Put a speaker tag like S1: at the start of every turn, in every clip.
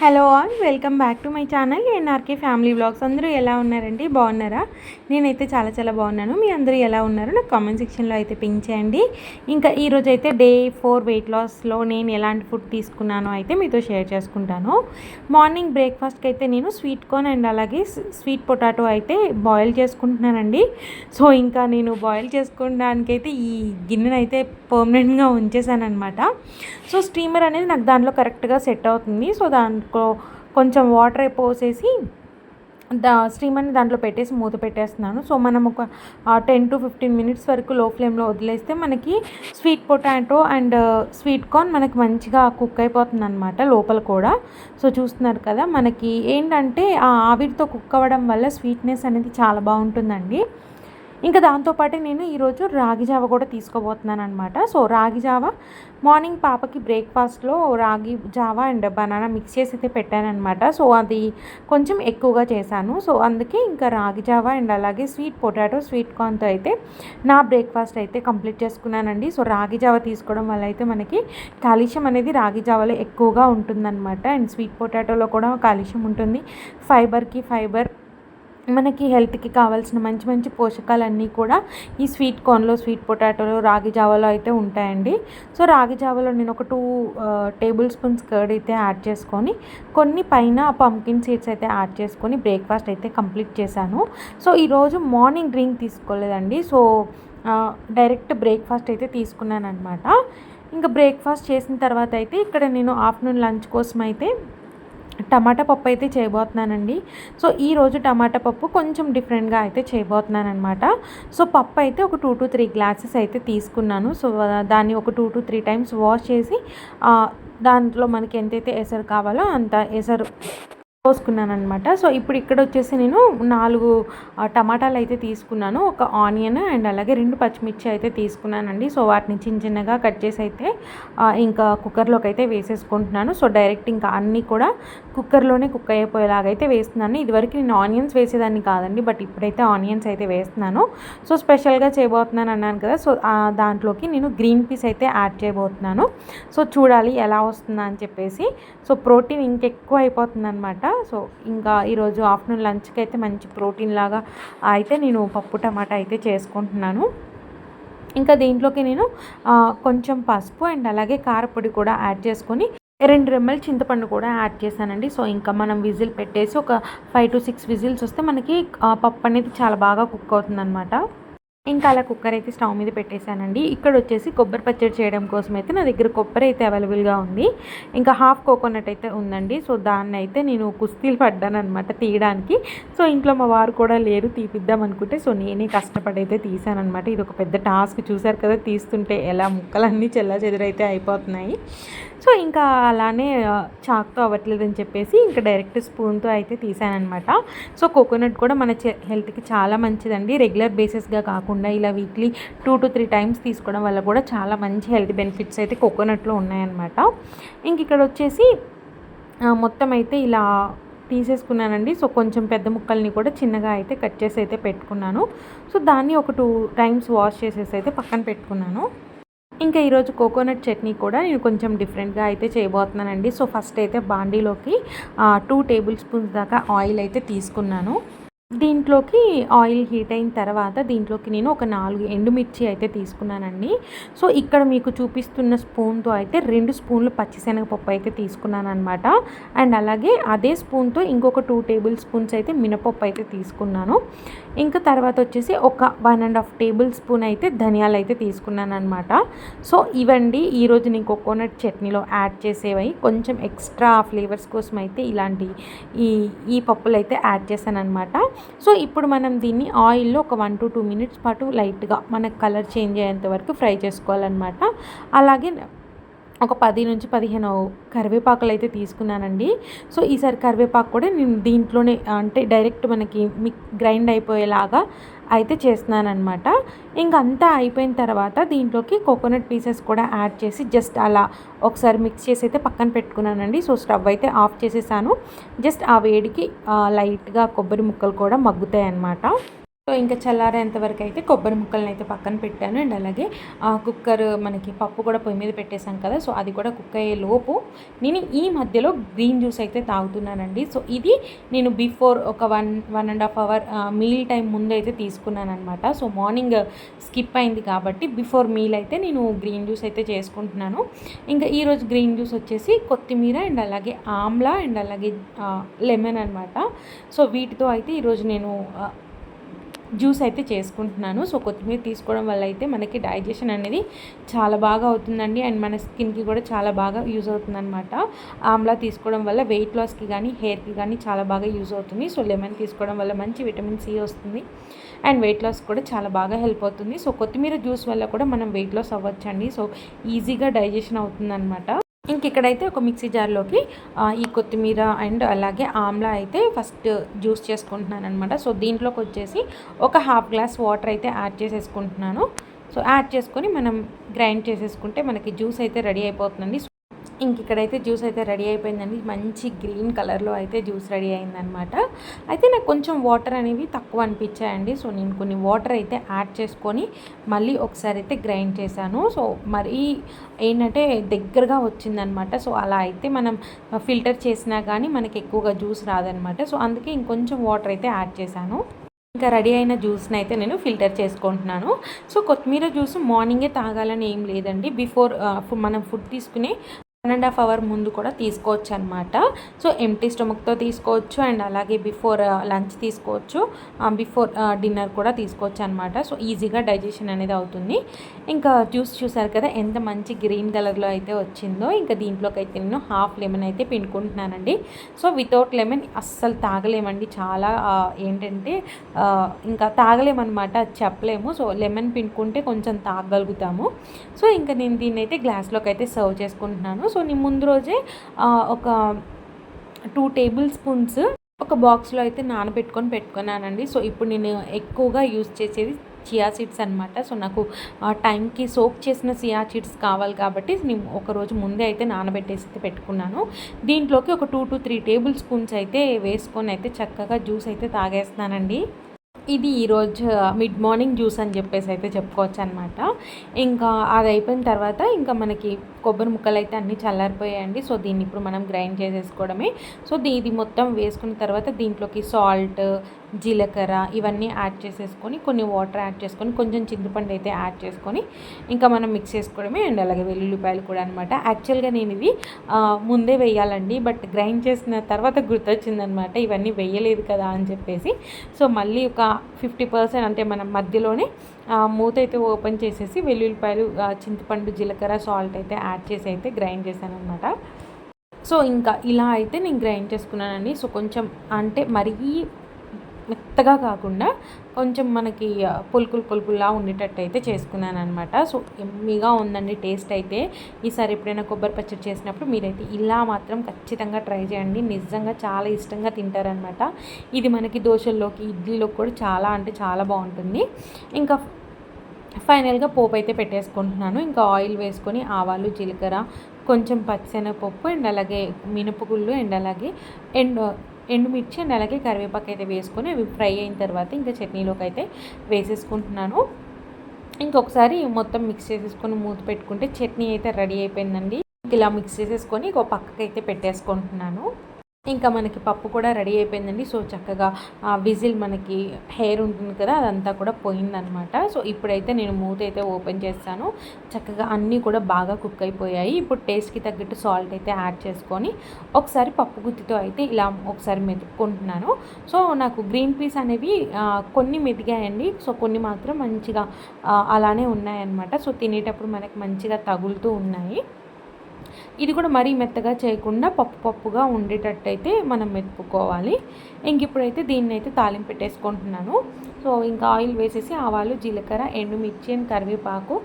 S1: Hello all, welcome back to my channel NRK family vlogs. అందరూ ఎలా ఉన్నారండి? బాగున్నారా? నేనైతే చాలా చాలా బాగున్నాను. మీ అందరూ ఎలా ఉన్నారు నాకు కామెంట్ సెక్షన్లో అయితే పింక్ చేయండి. ఇంకా ఈరోజు అయితే డే 4 వెయిట్ లాస్లో నేను ఎలాంటి ఫుడ్ తీసుకున్నానో అయితే మీతో షేర్ చేసుకుంటాను. మార్నింగ్ బ్రేక్ఫాస్ట్కి అయితే నేను స్వీట్ కార్న్ అండ్ అలాగే స్వీట్ పొటాటో అయితే బాయిల్ చేసుకుంటున్నానండి. సో ఇంకా నేను బాయిల్ చేసుకోవడానికైతే ఈ గిన్నెను అయితే పర్మనెంట్గా ఉంచేసాను అనమాట. సో స్టీమర్ అనేది నాకు దాంట్లో కరెక్ట్గా సెట్ అవుతుంది. సో దాంట్లో కొంచెం వాటర్ పోసేసి స్టీమర్ని దాంట్లో పెట్టేసి మూత పెట్టేస్తున్నాను. సో మనం ఒక 10 to 15 మినిట్స్ వరకు లో ఫ్లేమ్లో వదిలేస్తే మనకి sweet potato and sweet corn మనకి మంచిగా కుక్ అయిపోతుంది అనమాట లోపల కూడా. సో చూస్తున్నారు కదా, మనకి ఏంటంటే ఆ ఆవిరితో కుక్ అవ్వడం వల్ల స్వీట్నెస్ అనేది చాలా బాగుంటుందండి. ఇంకా దాంతోపాటు నేను ఈరోజు రాగి జావ కూడా తీసుకోబోతున్నాను అనమాట. సో రాగి జావ మార్నింగ్ పాపకి బ్రేక్ఫాస్ట్లో రాగి జావ అండ్ బనానా మిక్స్ చేసి అయితే పెట్టానమాట. సో అది కొంచెం ఎక్కువగా చేశాను. సో అందుకే ఇంకా రాగి జావ అండ్ అలాగే స్వీట్ పొటాటో స్వీట్ కార్న్తో అయితే నా బ్రేక్ఫాస్ట్ అయితే కంప్లీట్ చేసుకున్నానండి. సో రాగి జావ తీసుకోవడం వల్ల అయితే మనకి కాల్షియం అనేది రాగి జావలో ఎక్కువగా ఉంటుందన్నమాట. అండ్ స్వీట్ పొటాటోలో కూడా కాల్షియం ఉంటుంది. ఫైబర్కి ఫైబర్, మనకి హెల్త్కి కావాల్సిన మంచి మంచి పోషకాలన్నీ కూడా ఈ స్వీట్ కార్న్లో స్వీట్ పొటాటోలో రాగి జావలో అయితే ఉంటాయండి. సో రాగి జావలో నేను ఒక 2 టేబుల్ స్పూన్స్ కర్డ్ అయితే యాడ్ చేసుకొని కొన్ని పైన పంకిన్ సీడ్స్ అయితే యాడ్ చేసుకొని బ్రేక్ఫాస్ట్ అయితే కంప్లీట్ చేశాను. సో ఈరోజు మార్నింగ్ డ్రింక్ తీసుకోలేదండి. సో డైరెక్ట్ బ్రేక్ఫాస్ట్ అయితే తీసుకున్నాను అనమాట. ఇంకా బ్రేక్ఫాస్ట్ చేసిన తర్వాత అయితే ఇక్కడ నేను ఆఫ్టర్నూన్ లంచ్ కోసం అయితే టమాటా పప్పు అయితే చేయబోతున్నానండి. సో ఈరోజు టమాటా పప్పు కొంచెం డిఫరెంట్గా అయితే చేయబోతున్నాను అనమాట. సో పప్పు అయితే ఒక 2 to 3 గ్లాసెస్ అయితే తీసుకున్నాను. సో దాన్ని ఒక 2 to 3 టైమ్స్ వాష్ చేసి దాంట్లో మనకి ఎంతైతే ఎసరు కావాలో అంత ఎసరు పోసుకున్నాను అనమాట. సో ఇప్పుడు ఇక్కడ వచ్చేసి నేను 4 టమాటాలు అయితే తీసుకున్నాను, ఒక ఆనియన్ అండ్ అలాగే 2 పచ్చిమిర్చి అయితే తీసుకున్నానండి. సో వాటిని చిన్న చిన్నగా కట్ చేసి అయితే ఇంకా కుక్కర్లోకి అయితే వేసేసుకుంటున్నాను. సో డైరెక్ట్ ఇంకా అన్నీ కూడా కుక్కర్లోనే కుక్ అయిపోయేలాగైతే వేస్తున్నాను. ఇదివరకు నేను ఆనియన్స్ వేసేదాన్ని కాదండి, బట్ ఇప్పుడైతే ఆనియన్స్ అయితే వేస్తున్నాను. సో స్పెషల్గా చేయబోతున్నాను అన్నాను కదా, సో దాంట్లోకి నేను గ్రీన్ పీస్ అయితే యాడ్ చేయబోతున్నాను. సో చూడాలి ఎలా వస్తుందా అని చెప్పేసి. సో ప్రోటీన్ ఇంకెక్కువ అయిపోతుంది అనమాట. సో ఇంకా ఈరోజు ఆఫ్టర్నూన్ లంచ్కి అయితే మంచి ప్రోటీన్ లాగా అయితే నేను పప్పు టమాటా అయితే చేసుకుంటున్నాను. ఇంకా దీంట్లోకి నేను కొంచెం పసుపు అండ్ అలాగే కారపొడి కూడా యాడ్ చేసుకొని 2 రెమ్మల చింతపండు కూడా యాడ్ చేశానండి. సో ఇంకా మనం విజిల్ పెట్టేసి ఒక 5 to 6 విజిల్స్ వస్తే మనకి పప్పు అనేది చాలా బాగా కుక్ అవుతుందన్నమాట. ఇంకా అలా కుక్కర్ అయితే స్టవ్ మీద పెట్టేశానండి. ఇక్కడ వచ్చేసి కొబ్బరి పచ్చడి చేయడం కోసం అయితే నా దగ్గర కొబ్బరి అయితే అవైలబుల్గా ఉంది. ఇంకా హాఫ్ కోకోనట్ అయితే ఉందండి. సో దాన్ని అయితే నేను కుస్తీలు పడ్డాను అనమాట తీయడానికి. సో ఇంట్లో మా వారు కూడా లేరు తీపిద్దాం అనుకుంటే, సో నేనే కష్టపడి అయితే తీసానమాట. ఇది ఒక పెద్ద టాస్క్, చూసారు కదా తీస్తుంటే ఎలా ముక్కలన్నీ చెల్లాచెదురైతే అయిపోతున్నాయి. సో ఇంకా అలానే చాక్తో అవ్వట్లేదని చెప్పేసి ఇంకా డైరెక్ట్ స్పూన్తో అయితే తీసానమాట. సో కోకోనట్ కూడా మన హెల్త్కి చాలా మంచిదండి. రెగ్యులర్ బేసిస్గా కాకుండా ఇలా వీక్లీ 2 to 3 టైమ్స్ తీసుకోవడం వల్ల కూడా చాలా మంచి హెల్త్ బెనిఫిట్స్ అయితే కోకోనట్లో ఉన్నాయన్నమాట. ఇంక ఇక్కడ వచ్చేసి మొత్తం అయితే ఇలా తీసేసుకున్నానండి. సో కొంచెం పెద్ద ముక్కల్ని కూడా చిన్నగా అయితే కట్ చేసి అయితే పెట్టుకున్నాను. సో దాన్ని ఒక 2 టైమ్స్ వాష్ చేసేసి అయితే పక్కన పెట్టుకున్నాను. ఇంకా ఈరోజు కోకోనట్ చట్నీ కూడా నేను కొంచెం డిఫరెంట్గా అయితే చేయబోతున్నానండి. సో ఫస్ట్ అయితే బాండీలోకి 2 టేబుల్ స్పూన్స్ దాకా ఆయిల్ అయితే తీసుకున్నాను. దీంట్లోకి ఆయిల్ హీట్ అయిన తర్వాత దీంట్లోకి నేను ఒక 4 ఎండుమిర్చి అయితే తీసుకున్నానండి. సో ఇక్కడ మీకు చూపిస్తున్న స్పూన్తో అయితే 2 స్పూన్లు పచ్చిశనగపప్పు అయితే తీసుకున్నాను అనమాట. అండ్ అలాగే అదే స్పూన్తో ఇంకొక 2 టేబుల్ స్పూన్స్ అయితే మినపప్పు అయితే తీసుకున్నాను. ఇంకా తర్వాత వచ్చేసి ఒక 1.5 టేబుల్ స్పూన్ అయితే ధనియాలు అయితే తీసుకున్నాను అనమాట. సో ఇవండి ఈరోజు నేను కోకోనట్ చట్నీలో యాడ్ చేసేవి. కొంచెం ఎక్స్ట్రా ఫ్లేవర్స్ కోసం అయితే ఇలాంటి ఈ పప్పులు అయితే యాడ్ చేశాను అనమాట. సో ఇప్పుడు మనం దీన్ని ఆయిల్లో ఒక 1 to 2 మినిట్స్ పాటు లైట్గా మనకు కలర్ చేంజ్ అయ్యేంత వరకు ఫ్రై చేసుకోవాలన్నమాట. అలాగే ఒక 10 నుంచి 15 కరివేపాకులు అయితే తీసుకున్నానండి. సో ఈసారి కరివేపాకు కూడా నేను దీంట్లోనే అంటే డైరెక్ట్ మనకి గ్రైండ్ అయిపోయేలాగా అయితే చేస్తున్నానమాట. ఇంకంతా అయిపోయిన తర్వాత దీంట్లోకి కోకోనట్ పీసెస్ కూడా యాడ్ చేసి జస్ట్ అలా ఒకసారి మిక్స్ చేసి అయితే పక్కన పెట్టుకున్నానండి. సో స్టవ్ అయితే ఆఫ్ చేసేసాను. జస్ట్ ఆ వేడికి లైట్గా కొబ్బరి ముక్కలు కూడా మగ్గుతాయి అన్నమాట. సో ఇంకా చల్లారేంత వరకు అయితే కొబ్బరి ముక్కలను అయితే పక్కన పెట్టాను. అండ్ అలాగే కుక్కర్ మనకి పప్పు కూడా పొయ్యి మీద పెట్టేసాం కదా, సో అది కూడా కుక్ అయ్యే లోపు నేను ఈ మధ్యలో గ్రీన్ జ్యూస్ అయితే తాగుతున్నానండి. సో ఇది నేను బిఫోర్ ఒక 1.5 అవర్ మీల్ టైం ముందు అయితే తీసుకున్నాను అనమాట. సో మార్నింగ్ స్కిప్ అయింది కాబట్టి బిఫోర్ మీల్ అయితే నేను గ్రీన్ జ్యూస్ అయితే చేసుకుంటున్నాను. ఇంకా ఈరోజు గ్రీన్ జ్యూస్ వచ్చేసి కొత్తిమీర అండ్ అలాగే ఆమ్లా అండ్ అలాగే లెమన్ అనమాట. సో వీటితో అయితే ఈరోజు నేను జ్యూస్ అయితే చేసుకుంటున్నాను. సో కొత్తిమీర తీసుకోవడం వల్ల అయితే మనకి డైజెషన్ అనేది చాలా బాగా అవుతుందండి. అండ్ మన స్కిన్కి కూడా చాలా బాగా యూజ్ అవుతుందన్నమాట. ఆమ్లా తీసుకోవడం వల్ల వెయిట్ లాస్కి కానీ హెయిర్కి కానీ చాలా బాగా యూజ్ అవుతుంది. సో లెమన్ తీసుకోవడం వల్ల మంచి విటమిన్ సి వస్తుంది అండ్ వెయిట్ లాస్ కూడా చాలా బాగా హెల్ప్ అవుతుంది. సో కొత్తిమీర జ్యూస్ వల్ల కూడా మనం వెయిట్ లాస్ అవ్వచ్చండి. సో ఈజీగా డైజెషన్ అవుతుందన్నమాట. ఇంక ఇక్కడైతే ఒక మిక్సీ జార్లోకి ఈ కొత్తిమీర అండ్ అలాగే ఆమ్లా అయితే ఫస్ట్ జ్యూస్ చేసుకుంటున్నాను అనమాట. సో దీంట్లోకి వచ్చేసి ఒక హాఫ్ గ్లాస్ వాటర్ అయితే యాడ్ చేసేసుకుంటున్నాను. సో యాడ్ చేసుకొని మనం గ్రైండ్ చేసేసుకుంటే మనకి జ్యూస్ అయితే రెడీ అయిపోతుందండి. ఇంక ఇక్కడైతే జ్యూస్ అయితే రెడీ అయిపోయిందండి. మంచి గ్రీన్ కలర్లో అయితే జ్యూస్ రెడీ అయిందనమాట. అయితే నాకు కొంచెం వాటర్ అనేవి తక్కువ అనిపించాయండి. సో నేను కొన్ని వాటర్ అయితే యాడ్ చేసుకొని మళ్ళీ ఒకసారి అయితే గ్రైండ్ చేశాను. సో మరీ ఏంటంటే దగ్గరగా వచ్చిందనమాట. సో అలా అయితే మనం ఫిల్టర్ చేసినా కానీ మనకి ఎక్కువగా జ్యూస్ రాదనమాట. సో అందుకే ఇంకొంచెం వాటర్ అయితే యాడ్ చేశాను. ఇంకా రెడీ అయిన జ్యూస్ని అయితే నేను ఫిల్టర్ చేసుకుంటున్నాను. సో కొత్తిమీర జ్యూస్ మార్నింగే తాగాలని ఏం లేదండి. బిఫోర్ మనం ఫుడ్ తీసుకునే 1.5 అవర్ ముందు కూడా తీసుకోవచ్చు అనమాట. సో ఎంప్టీ స్టమక్తో తీసుకోవచ్చు అండ్ అలాగే బిఫోర్ లంచ్ తీసుకోవచ్చు, బిఫోర్ డిన్నర్ కూడా తీసుకోవచ్చు అనమాట. సో ఈజీగా డైజెషన్ అనేది అవుతుంది. ఇంకా జ్యూస్ చూసారు కదా ఎంత మంచి గ్రీన్ కలర్లో అయితే వచ్చిందో. ఇంకా దీంట్లోకి అయితే నేను హాఫ్ లెమన్ అయితే పిండుకుంటున్నానండి. సో వితౌట్ లెమన్ అస్సలు తాగలేమండి. చాలా ఏంటంటే ఇంకా తాగలేమన్నమాట, చెప్పలేము. సో లెమన్ పిండుకుంటే కొంచెం తాగలుగుతాము. సో ఇంకా నేను దీన్ని అయితే గ్లాస్లోకి అయితే సర్వ్ చేసుకుంటున్నాను. సో నేను ముందు రోజే ఒక 2 టేబుల్ స్పూన్స్ ఒక బాక్స్లో అయితే పెట్టుకున్నానండి. సో ఇప్పుడు నేను ఎక్కువగా యూజ్ చేసేది చియా సీడ్స్ అనమాట. సో నాకు టైంకి సోక్ చేసిన చియా సీడ్స్ కావాలి కాబట్టి నేను ఒకరోజు ముందే అయితే నానబెట్టేసి పెట్టుకున్నాను. దీంట్లోకి ఒక 2 to 3 టేబుల్ స్పూన్స్ అయితే వేసుకొని అయితే చక్కగా జ్యూస్ అయితే తాగేస్తున్నానండి. ఇది ఈరోజు మిడ్ మార్నింగ్ జ్యూస్ అని చెప్పేసి అయితే చెప్పుకోవచ్చు అనమాట. ఇంకా అది అయిపోయిన తర్వాత ఇంకా మనకి కొబ్బరి ముక్కలు అయితే అన్నీ చల్లారిపోయాయండి. సో దీన్ని ఇప్పుడు మనం గ్రైండ్ చేసేసుకోవడమే. సో ఇది మొత్తం వేసుకున్న తర్వాత దీంట్లోకి సాల్ట్, జీలకర్ర ఇవన్నీ యాడ్ చేసేసుకొని కొన్ని వాటర్ యాడ్ చేసుకొని కొంచెం చింతపండు అయితే యాడ్ చేసుకొని ఇంకా మనం మిక్స్ చేసుకోవడమే. అండ్ అలాగే వెల్లుల్లిపాయలు కూడా అనమాట. యాక్చువల్గా నేను ఇవి ముందే వేయాలండి, బట్ గ్రైండ్ చేసిన తర్వాత గుర్తొచ్చిందనమాట ఇవన్నీ వేయలేదు కదా అని చెప్పేసి. సో మళ్ళీ ఒక 50% అంటే మనం మధ్యలోనే మూత అయితే ఓపెన్ చేసేసి వెల్లుల్లిపాయలు, చింతపండు, జీలకర్ర, సాల్ట్ అయితే యాడ్ చేసి అయితే గ్రైండ్ చేశాను అనమాట. సో ఇంకా ఇలా అయితే నేను గ్రైండ్ చేసుకున్నానండి. సో కొంచెం అంటే మరీ మెత్తగా కాకుండా కొంచెం మనకి పులుకుల్లా ఉండేటట్టు అయితే చేసుకున్నాను అనమాట. సో ఎమ్మీగా ఉందండి టేస్ట్ అయితే. ఈసారి ఎప్పుడైనా కొబ్బరి పచ్చడి చేసినప్పుడు మీరైతే ఇలా మాత్రం ఖచ్చితంగా ట్రై చేయండి. నిజంగా చాలా ఇష్టంగా తింటారనమాట. ఇది మనకి దోశల్లోకి, ఇడ్లీలోకి కూడా చాలా అంటే చాలా బాగుంటుంది. ఇంకా ఫైనల్గా పోపు అయితే పెట్టేసుకుంటున్నాను. ఇంకా ఆయిల్ వేసుకొని ఆవాలు, జీలకర్ర, కొంచెం పచ్చిశనగపప్పు అండ్ అలాగే మినపగుళ్ళు అండ్ అలాగే ఎండుమిర్చి అండ్ అలాగే కరివేపాకు అయితే వేసుకొని అవి ఫ్రై అయిన తర్వాత ఇంకా చట్నీలోకి అయితే వేసేసుకుంటున్నాను. ఇంకొకసారి మొత్తం మిక్స్ చేసేసుకొని మూత పెట్టుకుంటే చట్నీ అయితే రెడీ అయిపోయిందండి. ఇలా మిక్స్ చేసేసుకొని ఒక పక్కకైతే పెట్టేసుకుంటున్నాను. ఇంకా మనకి పప్పు కూడా రెడీ అయిపోయిందండి. సో చక్కగా విజిల్ మనకి హెయిర్ ఉంటుంది కదా అదంతా కూడా పోయిందనమాట. సో ఇప్పుడైతే నేను మూత అయితే ఓపెన్ చేస్తాను. చక్కగా అన్నీ కూడా బాగా కుక్ అయిపోయాయి. ఇప్పుడు టేస్ట్కి తగ్గట్టు సాల్ట్ అయితే యాడ్ చేసుకొని ఒకసారి పప్పు గుత్తితో అయితే ఇలా ఒకసారి మెతుక్కుంటున్నాను. సో నాకు గ్రీన్ పీస్ అనేవి కొన్ని మెదిగాయండి. సో కొన్ని మాత్రం మంచిగా అలానే ఉన్నాయన్నమాట. సో తినేటప్పుడు మనకి మంచిగా తగులుతూ ఉన్నాయి. ఇది కూడా మరీ మెత్తగా చేయకుండా పప్పుగా ఉండేటట్టయితే మనం మెతుక్కోవాలి. ఇంక ఇప్పుడైతే దీన్ని అయితే తాలింపు పెట్టేసుకుంటున్నాను. సో ఇంకా ఆయిల్ వేసేసి ఆవాలు, జీలకర్ర, ఎండుమిర్చి అండ్ కరివేపాకు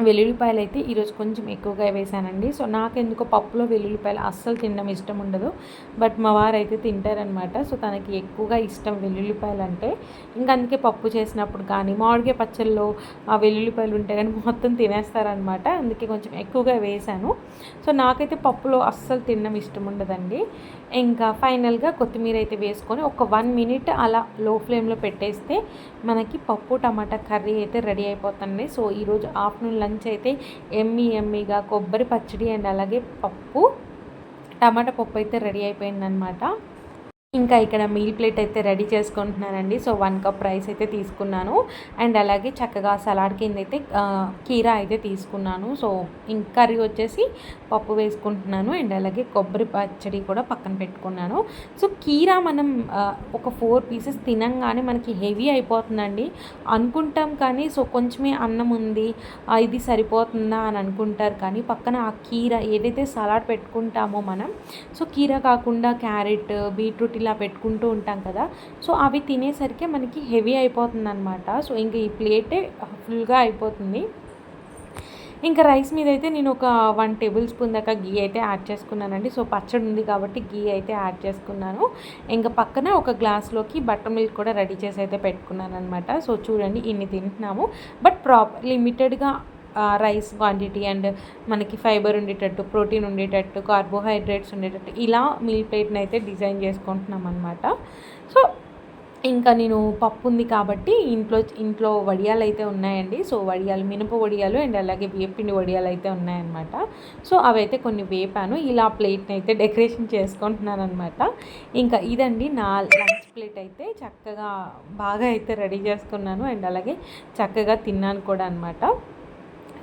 S1: వెల్లుల్లిపాయలు అయితే ఈరోజు కొంచెం ఎక్కువగా వేసానండి. సో నాకెందుకో పప్పులో వెల్లుల్లిపాయలు అస్సలు తినడం ఇష్టం ఉండదు. బట్ మా వారైతే తింటారనమాట. సో తనకి ఎక్కువగా ఇష్టం వెల్లుల్లిపాయలు అంటే. ఇంకా అందుకే పప్పు చేసినప్పుడు కానీ మామిడికాయ పచ్చళ్ళలో ఆ వెల్లుల్లిపాయలు ఉంటే కానీ మొత్తం తినేస్తారనమాట. అందుకే కొంచెం ఎక్కువగా వేసాను. సో నాకైతే పప్పులో అస్సలు తినడం ఇష్టం ఉండదండి. ఇంకా ఫైనల్గా కొత్తిమీర అయితే వేసుకొని ఒక 1 మినిట్ అలా లో ఫ్లేమ్లో పెట్టేస్తే మనకి పప్పు టమాటా కర్రీ అయితే రెడీ అయిపోతుంది. సో ఈరోజు ఆఫ్టర్నూన్ లంచ్ అయితే ఎమ్మీగా కొబ్బరి పచ్చడి అండ్ అలాగే పప్పు టమాటా పప్పు అయితే రెడీ అయిపోయిందనమాట. ఇంకా ఇక్కడ మీల్ ప్లేట్ అయితే రెడీ చేసుకుంటున్నానండి. సో 1 కప్ రైస్ అయితే తీసుకున్నాను అండ్ అలాగే చక్కగా సలాడ్ కింద అయితే కీరా అయితే తీసుకున్నాను. సో కర్రీ వచ్చేసి పప్పు వేసుకుంటున్నాను అండ్ అలాగే కొబ్బరి పచ్చడి కూడా పక్కన పెట్టుకున్నాను. సో కీరా మనం ఒక 4 పీసెస్ తినంగానే మనకి హెవీ అయిపోతుందండి అనుకుంటాం. కానీ సో కొంచెమే అన్నం ఉంది, ఇది సరిపోతుందా అని అనుకుంటారు. కానీ పక్కన ఆ కీరా ఏదైతే సలాడ్ పెట్టుకుంటామో మనం, సో కీరా కాకుండా క్యారెట్, బీట్రూట్ ఇలా పెట్టుకుంటూ ఉంటాం కదా. సో అవి తినేసరికి మనకి హెవీ అయిపోతుంది అనమాట. సో ఇంకా ఈ ప్లేటే ఫుల్గా అయిపోతుంది. ఇంకా రైస్ మీద అయితే నేను ఒక 1 టేబుల్ స్పూన్ దాకా గీ అయితే యాడ్ చేసుకున్నానండి. సో పచ్చడి ఉంది కాబట్టి గీ అయితే యాడ్ చేసుకున్నాను. ఇంకా పక్కన ఒక గ్లాస్లోకి బటర్ మిల్క్ కూడా రెడీ చేసి అయితే పెట్టుకున్నాను అనమాట. సో చూడండి ఇన్ని తింటున్నాము, బట్ లిమిటెడ్గా రైస్ క్వాంటిటీ అండ్ మనకి ఫైబర్ ఉండేటట్టు, ప్రోటీన్ ఉండేటట్టు, కార్బోహైడ్రేట్స్ ఉండేటట్టు ఇలా మీల్ ప్లేట్ని అయితే డిజైన్ చేసుకుంటున్నాం అనమాట. సో ఇంకా నేను పప్పు ఉంది కాబట్టి ఇంట్లో వడియాలు అయితే ఉన్నాయండి. సో వడియాలు, మినప వడియాలు అండ్ అలాగే వేపిండి వడియాలు అయితే ఉన్నాయన్నమాట. సో అవైతే కొన్ని వేపాను. ఇలా ప్లేట్ని అయితే డెకరేషన్ చేసుకుంటున్నాను అనమాట. ఇంకా ఇదండి నా లంచ్ ప్లేట్ అయితే చక్కగా బాగా అయితే రెడీ చేసుకున్నాను అండ్ అలాగే చక్కగా తిన్నాను కూడా అనమాట.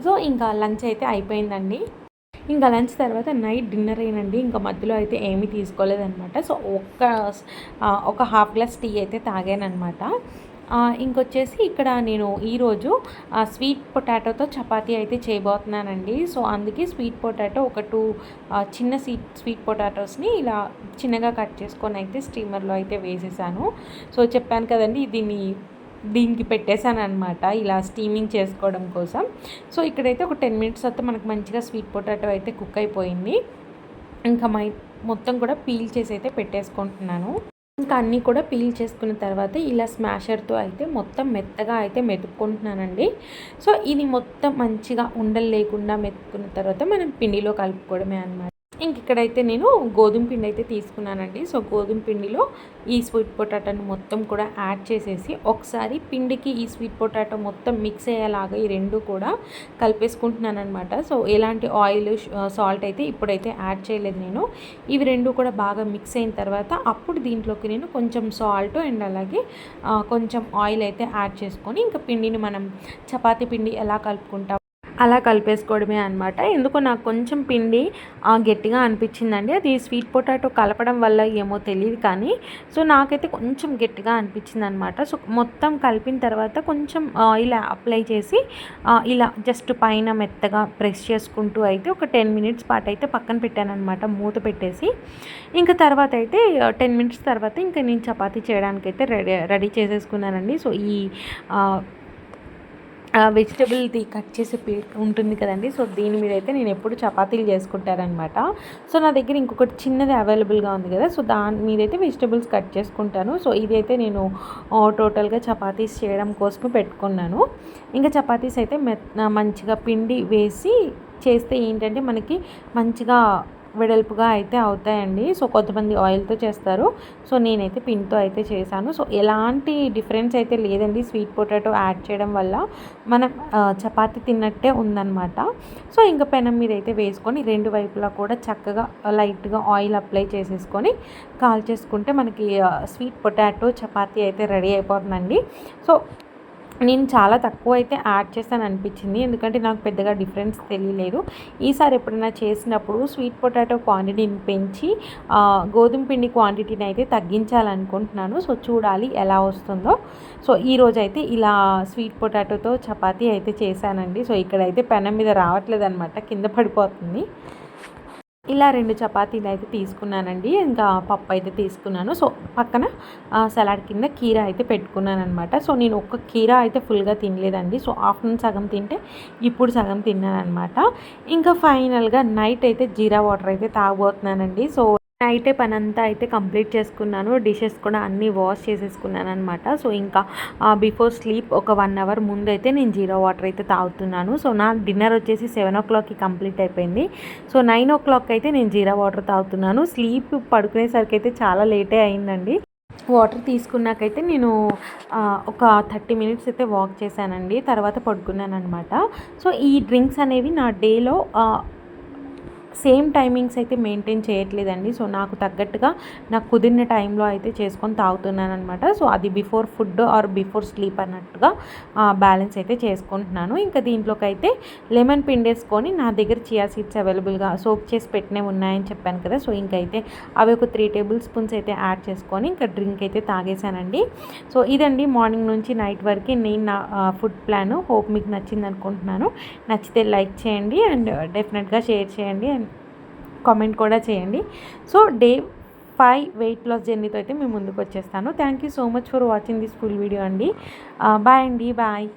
S1: సో ఇంకా లంచ్ అయితే అయిపోయిందండి. ఇంకా లంచ్ తర్వాత నైట్ డిన్నర్ అయినండి. ఇంకా మధ్యలో అయితే ఏమీ తీసుకోలేదనమాట. సో ఒక హాఫ్ గ్లాస్ టీ అయితే తాగానమాట. ఇంకొచ్చేసి ఇక్కడ నేను ఈరోజు స్వీట్ పొటాటోతో చపాతీ అయితే చేయబోతున్నానండి. సో అందుకే స్వీట్ పొటాటో ఒక 2 చిన్న స్వీట్ పొటాటోస్ని ఇలా చిన్నగా కట్ చేసుకొని అయితే స్టీమర్లో అయితే వేసేసాను. సో చెప్పాను కదండి దీనికి పెట్టేశాను అనమాట ఇలా స్టీమింగ్ చేసుకోవడం కోసం. సో ఇక్కడైతే ఒక 10 మినిట్స్ అయితే మనకు మంచిగా స్వీట్ పొటాటో అయితే కుక్ అయిపోయింది. ఇంకా మొత్తం కూడా పీల్ చేసి అయితే పెట్టేసుకుంటున్నాను. ఇంకా అన్నీ కూడా పీల్ చేసుకున్న తర్వాత ఇలా స్మాషర్తో అయితే మొత్తం మెత్తగా అయితే మెతుక్కుంటున్నానండి. సో ఇది మొత్తం మంచిగా ఉండలు లేకుండా మెతుక్కున్న తర్వాత మనం పిండిలో కలుపుకోవడమే అనమాట. ఇంక ఇక్కడైతే నేను గోధుమ పిండి అయితే తీసుకున్నానండి. సో గోధుమ పిండిలో ఈ స్వీట్ పొటాటోని మొత్తం కూడా యాడ్ చేసేసి ఒకసారి పిండికి ఈ స్వీట్ పొటాటో మొత్తం మిక్స్ అయ్యేలాగా ఈ రెండు కూడా కలిపేసుకుంటున్నాను అనమాట. సో ఎలాంటి ఆయిల్, సాల్ట్ అయితే ఇప్పుడైతే యాడ్ చేయలేదు నేను. ఇవి రెండు కూడా బాగా మిక్స్ అయిన తర్వాత అప్పుడు దీంట్లోకి నేను కొంచెం సాల్ట్ అండ్ అలాగే కొంచెం ఆయిల్ అయితే యాడ్ చేసుకొని ఇంకా పిండిని మనం చపాతీ పిండి ఎలా కలుపుకుంటాం అలా కలిపేసుకోవడమే అనమాట. ఎందుకో నాకు కొంచెం పిండి గట్టిగా అనిపించిందండి. అది స్వీట్ పొటాటో కలపడం వల్ల ఏమో తెలియదు కానీ సో నాకైతే కొంచెం గట్టిగా అనిపించింది అనమాట. సో మొత్తం కలిపిన తర్వాత కొంచెం ఆయిల్ అప్లై చేసి ఇలా జస్ట్ పైన మెత్తగా ప్రెస్ చేసుకుంటూ అయితే ఒక 10 మినిట్స్ పాటు అయితే పక్కన పెట్టాను అనమాట, మూత పెట్టేసి. ఇంకా తర్వాత అయితే 10 మినిట్స్ తర్వాత ఇంకా నేను చపాతీ చేయడానికైతే రెడీ చేసేసుకున్నానండి. సో ఈ వెజిటబుల్ది కట్ చేసే ప్లేట్ ఉంటుంది కదండి. సో దీని మీద అయితే నేను ఎప్పుడు చపాతీలు చేసుకుంటారనమాట. సో నా దగ్గర ఇంకొకటి చిన్నది అవైలబుల్గా ఉంది కదా, సో దాని మీదైతే వెజిటబుల్స్ కట్ చేసుకుంటాను. సో ఇదైతే నేను టోటల్గా చపాతీస్ చేయడం కోసమే పెట్టుకున్నాను. ఇంకా చపాతీస్ అయితే మంచిగా పిండి వేసి చేస్తే ఏంటంటే మనకి మంచిగా వెడల్పుగా అయితే అవుతాయండి. సో కొంతమంది ఆయిల్తో చేస్తారు, సో నేనైతే పిండితో అయితే చేశాను. సో ఎలాంటి డిఫరెన్స్ అయితే లేదండి స్వీట్ పొటాటో యాడ్ చేయడం వల్ల మనం చపాతీ తిన్నట్టే ఉందన్నమాట. సో ఇంకా పెనం మీద అయితే వేసుకొని రెండు వైపులా కూడా చక్కగా లైట్గా ఆయిల్ అప్లై చేసేసుకొని కాల్చేసుకుంటే మనకి స్వీట్ పొటాటో చపాతీ అయితే రెడీ అయిపోతుందండి. సో నేను చాలా తక్కువ అయితే యాడ్ చేస్తాను అనిపించింది, ఎందుకంటే నాకు పెద్దగా డిఫరెన్స్ తెలియలేదు. ఈసారి ఎప్పుడైనా చేసినప్పుడు స్వీట్ పొటాటో క్వాంటిటీని పెంచి గోధుమ పిండి క్వాంటిటీని అయితే తగ్గించాలనుకుంటున్నాను. సో చూడాలి ఎలా వస్తుందో. సో ఈరోజు అయితే ఇలా స్వీట్ పొటాటోతో చపాతీ అయితే చేశానండి. సో ఇక్కడైతే పెనం మీద రావట్లేదు అనమాట, కింద పడిపోతుంది. ఇలా 2 చపాతీలు అయితే తీసుకున్నానండి. ఇంకా పప్పు అయితే తీసుకున్నాను. సో, పక్కన సలాడ్ కింద కీరా అయితే పెట్టుకున్నాననమాట. సో, నేను ఒక్క కీరా అయితే ఫుల్‌గా తినలేదండి. సో, ఆఫ్టర్‌నూన్ సగం తింటే ఇప్పుడు సగం తిన్నాననమాట. ఇంకా ఫైనల్‌గా నైట్ అయితే జీరా వాటర్ అయితే తాగబోతున్నానండి. సో, నైటే పనంతా అయితే కంప్లీట్ చేసుకున్నాను. డిషెస్ కూడా అన్నీ వాష్ చేసేసుకున్నాననమాట. సో, ఇంకా బిఫోర్ స్లీప్ ఒక 1 అవర్ ముందైతే నేను జీరా వాటర్ అయితే తాగుతున్నాను. సో, నా డిన్నర్ వచ్చేసి 7:00కి కంప్లీట్ అయిపోయింది. సో, 9:00 అయితే నేను జీరా వాటర్ తాగుతున్నాను. స్లీప్ పడుకునేసరికి అయితే చాలా లేటే అయిందండి. వాటర్ తీసుకున్నాకైతే నేను ఒక 30 మినిట్స్ అయితే వాక్ చేశానండి. తర్వాత పడుకున్నాననమాట. సో, ఈ డ్రింక్స్ అనేవి నా డేలో సేమ్ టైమింగ్స్ అయితే మెయింటైన్ చేయట్లేదండి. సో, నాకు తగ్గట్టుగా నాకు కుదిరిన టైంలో అయితే చేసుకొని తాగుతున్నాననమాట. సో, అది before food are before sleep అన్నట్టుగా బ్యాలెన్స్ అయితే చేసుకుంటున్నాను. ఇంకా దీంట్లోకైతే లెమన్ పిండేసుకొని నా దగ్గర చియా సీడ్స్ అవైలబుల్గా సోక్ చేసి పెట్టినవి ఉన్నాయని చెప్పాను కదా. సో, ఇంకైతే అవి ఒక 3 టేబుల్ స్పూన్స్ అయితే యాడ్ చేసుకొని ఇంకా డ్రింక్ అయితే తాగేశానండి. సో, ఇదండి మార్నింగ్ నుంచి నైట్ వరకు నేను నా ఫుడ్ ప్లాను. హోప్ మీకు నచ్చింది అనుకుంటున్నాను. నచ్చితే లైక్ చేయండి అండ్ డెఫినెట్గా షేర్ చేయండి అండ్ కామెంట్ కూడా చేయండి. సో, డే 5 వెయిట్ లాస్ జర్నీతో అయితే మేము ముందుకు వచ్చేస్తాను. Thank you so much for watching this full video అండి. బాయ్ అండి. బాయ్.